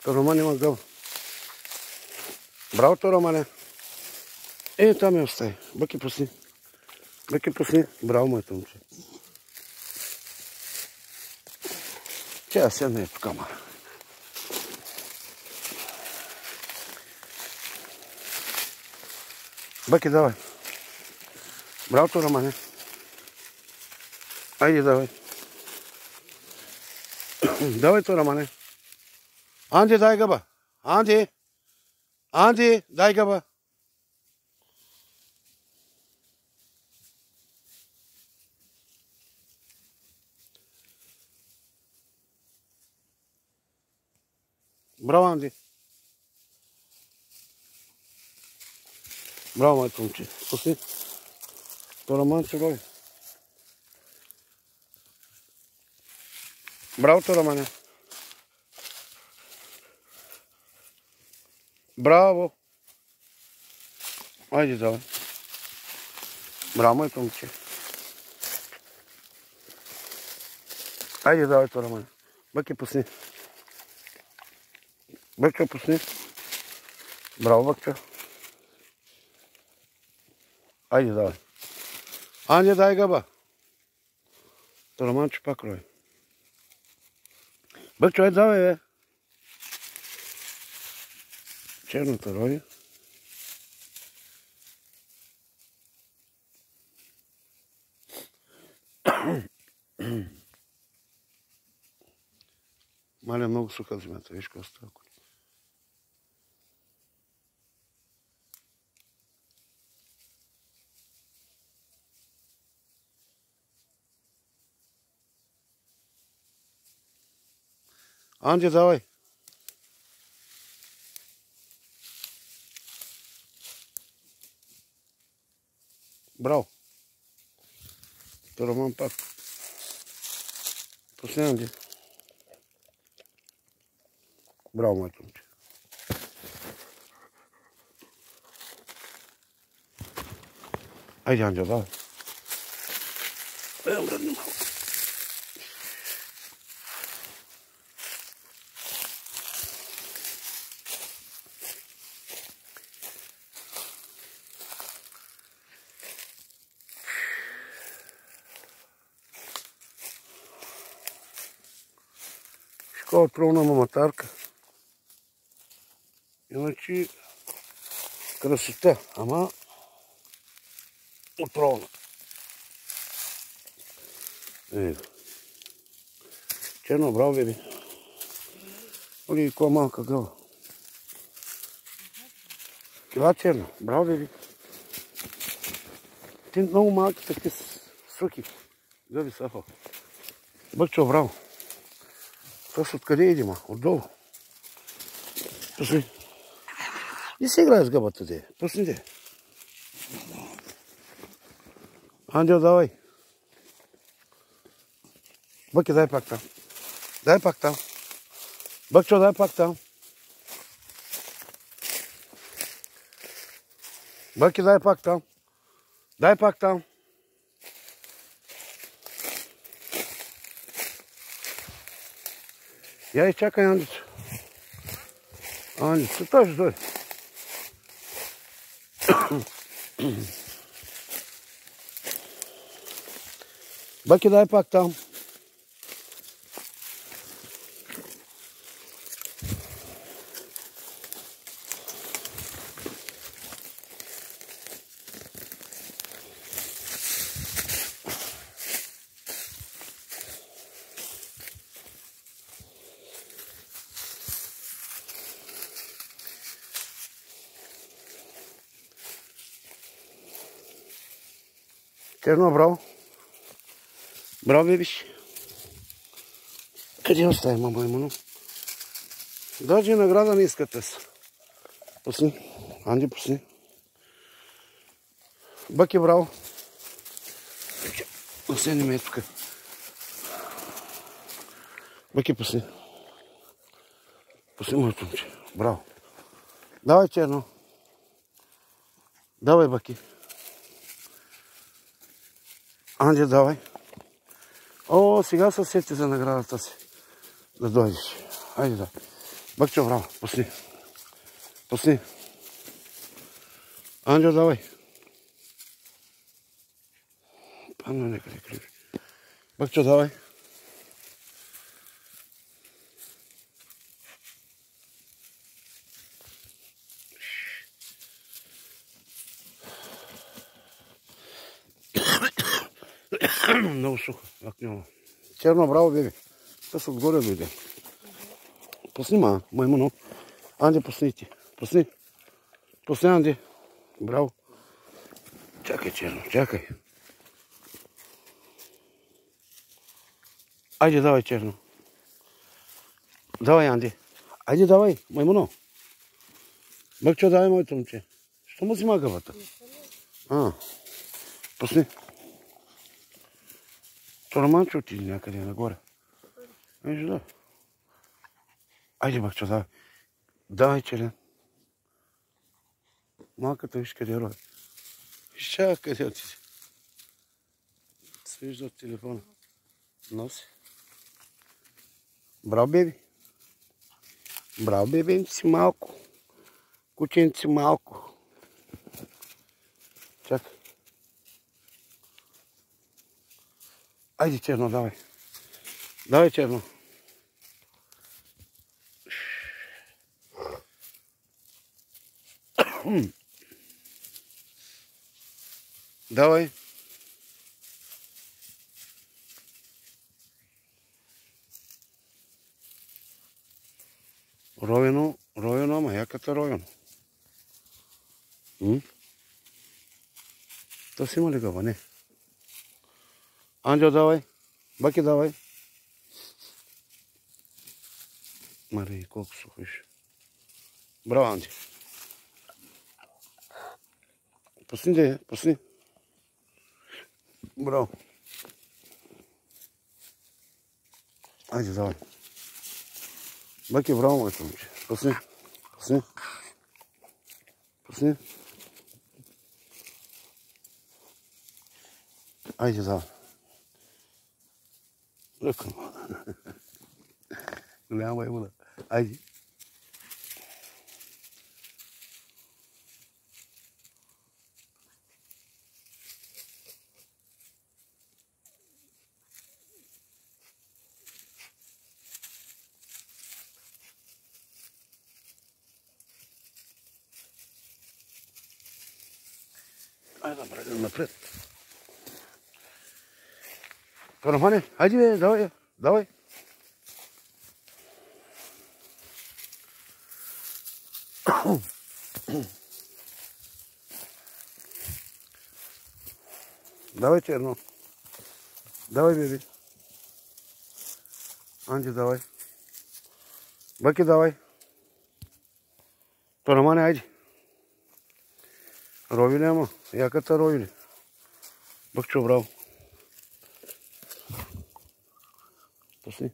Роман има гъл. Браво, Романе. Там я остави. Бъки пусни. Бъки пусни. Браво, моето момче. Тя седне е по камара. Бъки, давай. Браво, Романе. Айде, давай. Давай, Романе. Анди, дай гъба. Анди. Анди, дай гъба. Браво, Анди. Браво, моето момче. Пусни. Роман чурови. Браво, Романе. Браво. Айде, давай. Браво, моето момче. Айде, давай, Романе. Бъки, пусни. Бъкчо, пусни. Браво, Бъкчо. Айде, давай. Анди, дай гъба. Романчо пак рови. Бъкчо, айде, давай, бе. Черната рови. Маля, много суха земята. Виж какво става. Анди, давай. Браво. Роман пак. Пусни, Анди. Браво, моето момче. Айде, Анди, давай. Обратно малко. Школа отровна маматарка. Иначе красота, ама отровна. Черно, браво, беби. Оли, каква малка гъла. Кила черно, браво, беби. Ти много малки такива сухи гъби сафа. Бъкчо, браво. Тъс откъде идем? Отдолу. Пусни. Не се играе с гъбата, де. Пусни, де. Андел, давай. Бъки, дай пак там. Дай пак там. Бъкчо, дай пак там. Бъки, дай пак там. Дай пак там. Я изчакай, Андицо. Андицо, той ще дойде. Бъки, дай пак там. Черно, браво. Браво, бебиш. Къде остави, мамо имано? Даже награда не искате са. Пусни. Анди, пусни. Бъки, браво. Оседни ме е тук. Бъки, пусни. Пусни, моето момче. Браво. Давай, черно. Давай, Бъки. Анди, давай. О, сега се сети за наградата си. Да дойдеш. Айде, да. Бакчо, браво, пусни. Пусни. Анджо, давай. Пано, нека не криви. Бакчо, давай. Много сухо, акньово. Черно, браво, беби. Това са отгоре дойде. Пусни, маймуно. Анди, пусни ти. Пусни. Пусни, Анди. Браво. Чакай, черно, чакай. Айде, давай, черно. Давай, Анди. Айде, давай, маймуно. Бакчо, давай, моето момче. Що му взима гъбата? Пусни. Романчо отиде някъде нагоре. Виж, да. Айде, бакчо, давай. Давай, челен. Малката виж къде рови. Виж къде отиде. Свижда от телефона. Носи. Браво, беби. Браво, бебенци си малко. Кученци си малко. Чакай. Айде, черно, давай. Давай, черно. Давай. Ровено, ама яката ровено. То си има ли гъба? Не. Анджо, давай. Баки, давай. Марий, колко сухиш. Браво, Анди. Пусни, де, пусни. Браво. Айде, давай. Баки, браво, моето момче. Пусни. Пусни. Пусни. Айде, давай. Голяма маймуна. Айде. Айде, напред. Романе, айде бе, давай, давай. Давай, черно. Давай, беби. Анди, давай. Баки, давай. Романе, айде. Рови ли, ама? Яката рови ли? Бакчо, браво. Пусни.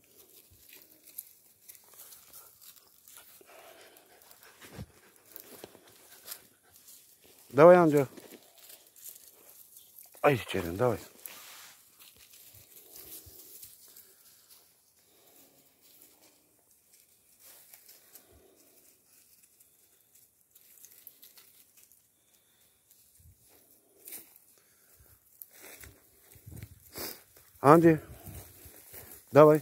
Давай, Анджо. Айде, черен, давай. Анди, давай.